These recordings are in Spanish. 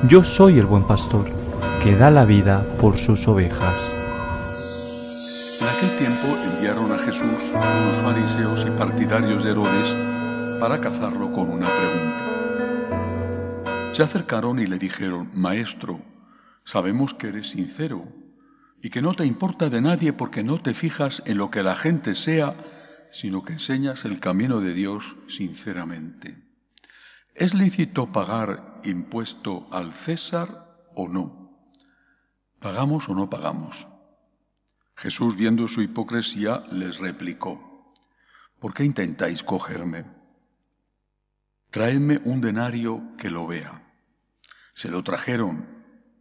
Yo soy el buen pastor, que da la vida por sus ovejas. En aquel tiempo enviaron a Jesús unos fariseos y partidarios de Herodes para cazarlo con una pregunta. Se acercaron y le dijeron: Maestro, sabemos que eres sincero y que no te importa de nadie porque no te fijas en lo que la gente sea, sino que enseñas el camino de Dios sinceramente. ¿Es lícito pagar impuesto al César o no? ¿Pagamos o no pagamos? Jesús, viendo su hipocresía, les replicó: ¿Por qué intentáis cogerme? Traedme un denario que lo vea. Se lo trajeron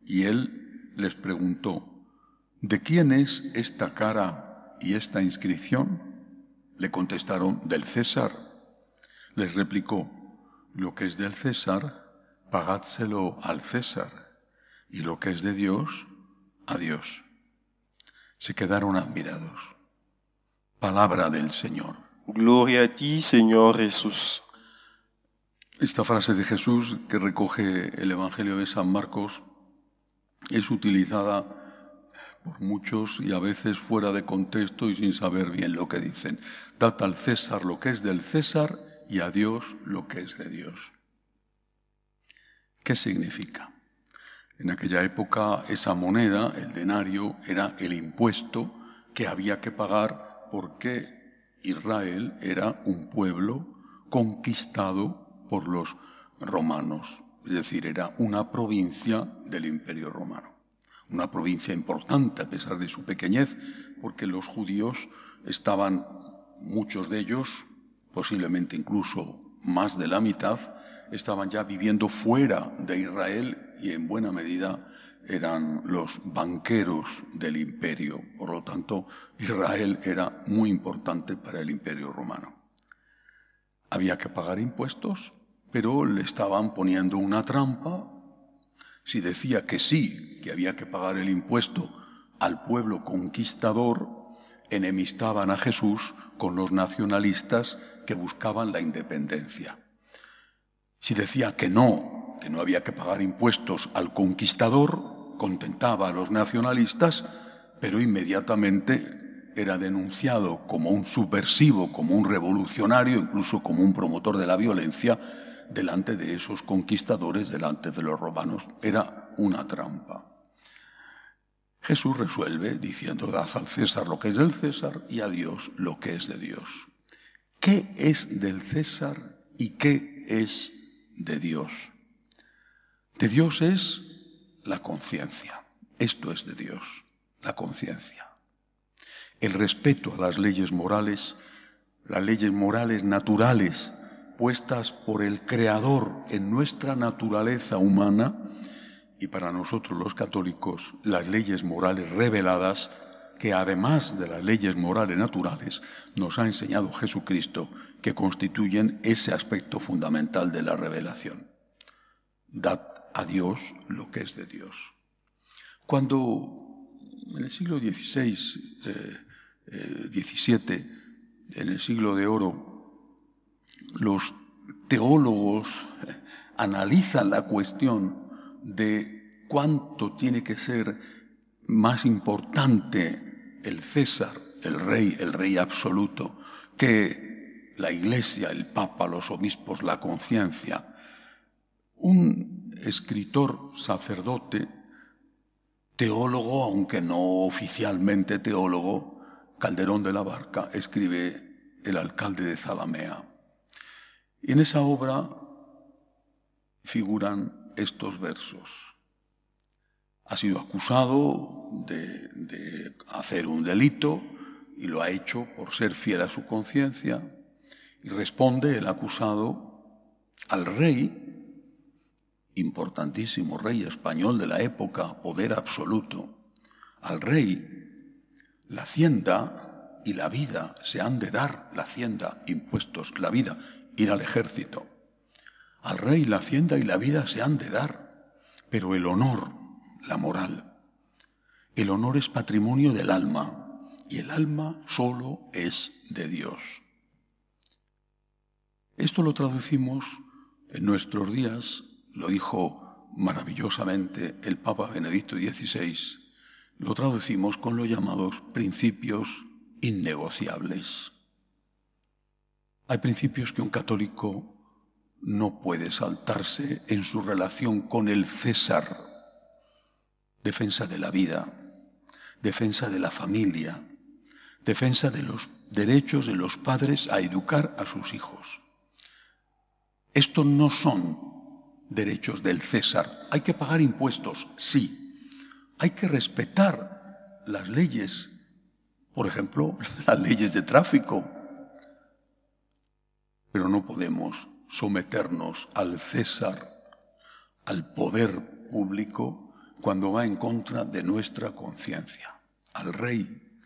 y él les preguntó: ¿De quién es esta cara y esta inscripción? Le contestaron: del César. Les replicó: lo que es del César, pagádselo al César, y lo que es de Dios, a Dios. Se quedaron admirados. Palabra del Señor. Gloria a ti, Señor Jesús. Esta frase de Jesús que recoge el Evangelio de San Marcos es utilizada por muchos y a veces fuera de contexto y sin saber bien lo que dicen. Dad al César lo que es del César y a Dios lo que es de Dios. ¿Qué significa? En aquella época esa moneda, el denario, era el impuesto que había que pagar porque Israel era un pueblo conquistado por los romanos, es decir, era una provincia del Imperio Romano. Una provincia importante a pesar de su pequeñez, porque los judíos estaban, muchos de ellos, posiblemente incluso más de la mitad, estaban ya viviendo fuera de Israel y en buena medida eran los banqueros del imperio. Por lo tanto, Israel era muy importante para el Imperio Romano. Había que pagar impuestos, pero le estaban poniendo una trampa. Si decía que sí, que había que pagar el impuesto al pueblo conquistador, enemistaban a Jesús con los nacionalistas que buscaban la independencia. Si decía que no había que pagar impuestos al conquistador, contentaba a los nacionalistas, pero inmediatamente era denunciado como un subversivo, como un revolucionario, incluso como un promotor de la violencia, delante de esos conquistadores, delante de los romanos. Era una trampa. Jesús resuelve diciendo: dad al César lo que es del César y a Dios lo que es de Dios. ¿Qué es del César y qué es de Dios? De Dios es la conciencia. Esto es de Dios, la conciencia. El respeto a las leyes morales naturales, puestas por el Creador en nuestra naturaleza humana, y para nosotros los católicos, las leyes morales reveladas, que además de las leyes morales naturales, nos ha enseñado Jesucristo, que constituyen ese aspecto fundamental de la revelación. Dad a Dios lo que es de Dios. Cuando en el siglo XVI, XVII, en el siglo de oro, los teólogos analizan la cuestión de cuánto tiene que ser más importante el César, el rey absoluto, que la Iglesia, el Papa, los obispos, la conciencia. Un escritor, sacerdote, teólogo, aunque no oficialmente teólogo, Calderón de la Barca, escribe El alcalde de Zalamea. Y en esa obra figuran estos versos. Ha sido acusado de hacer un delito y lo ha hecho por ser fiel a su conciencia. Y responde el acusado al rey, importantísimo rey español de la época, poder absoluto. Al rey, la hacienda y la vida se han de dar, la hacienda, impuestos, la vida, ir al ejército. Al rey la hacienda y la vida se han de dar, pero el honor, la moral, el honor es patrimonio del alma y el alma solo es de Dios. Esto lo traducimos en nuestros días, lo dijo maravillosamente el Papa Benedicto XVI, lo traducimos con los llamados principios innegociables. Hay principios que un católico no puede saltarse en su relación con el César. Defensa de la vida, defensa de la familia, defensa de los derechos de los padres a educar a sus hijos. Estos no son derechos del César. Hay que pagar impuestos, sí. Hay que respetar las leyes, por ejemplo, las leyes de tráfico. Pero no podemos someternos al César, al poder público, cuando va en contra de nuestra conciencia, al rey.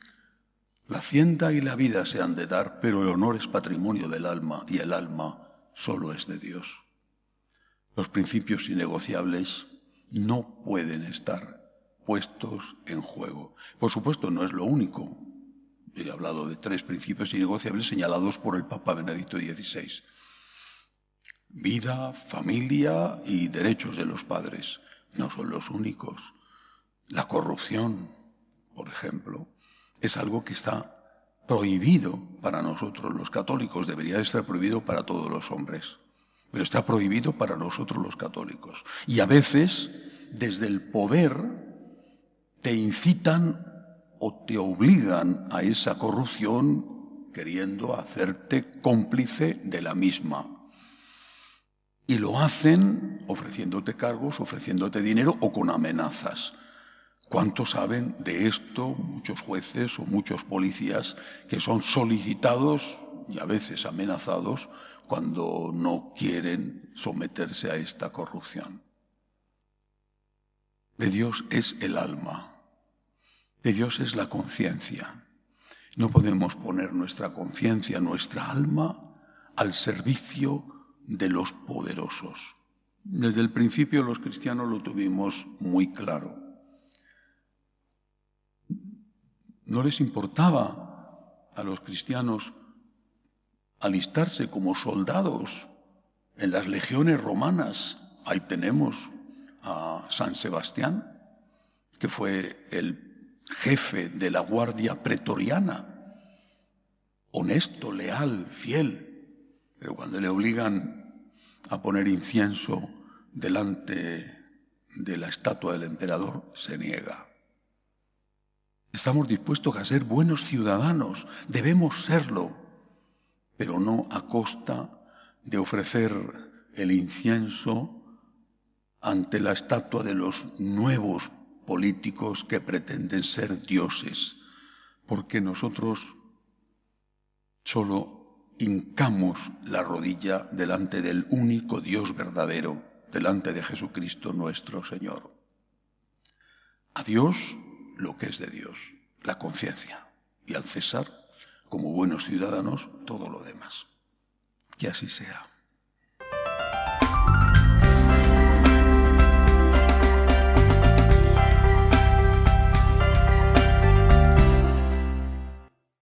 La hacienda y la vida se han de dar, pero el honor es patrimonio del alma y el alma solo es de Dios. Los principios innegociables no pueden estar puestos en juego. Por supuesto, no es lo único. He hablado de 3 principios innegociables señalados por el Papa Benedicto XVI. Vida, familia y derechos de los padres. No son los únicos. La corrupción, por ejemplo, es algo que está prohibido para nosotros los católicos. Debería estar prohibido para todos los hombres, pero está prohibido para nosotros los católicos. Y a veces, desde el poder, te incitan o te obligan a esa corrupción queriendo hacerte cómplice de la misma. Y lo hacen ofreciéndote cargos, ofreciéndote dinero o con amenazas. ¿Cuántos saben de esto? Muchos jueces o muchos policías que son solicitados y a veces amenazados cuando no quieren someterse a esta corrupción. De Dios es el alma, de Dios es la conciencia. No podemos poner nuestra conciencia, nuestra alma, al servicio de los poderosos. Desde el principio los cristianos lo tuvimos muy claro. No les importaba a los cristianos alistarse como soldados en las legiones romanas. Ahí tenemos a San Sebastián, que fue el jefe de la guardia pretoriana, honesto, leal, fiel, pero cuando le obligan a poner incienso delante de la estatua del emperador, se niega. Estamos dispuestos a ser buenos ciudadanos, debemos serlo, pero no a costa de ofrecer el incienso ante la estatua de los nuevos políticos que pretenden ser dioses, porque nosotros solo hincamos la rodilla delante del único Dios verdadero, delante de Jesucristo nuestro Señor. A Dios lo que es de Dios, la conciencia, y al César, como buenos ciudadanos, todo lo demás. Que así sea.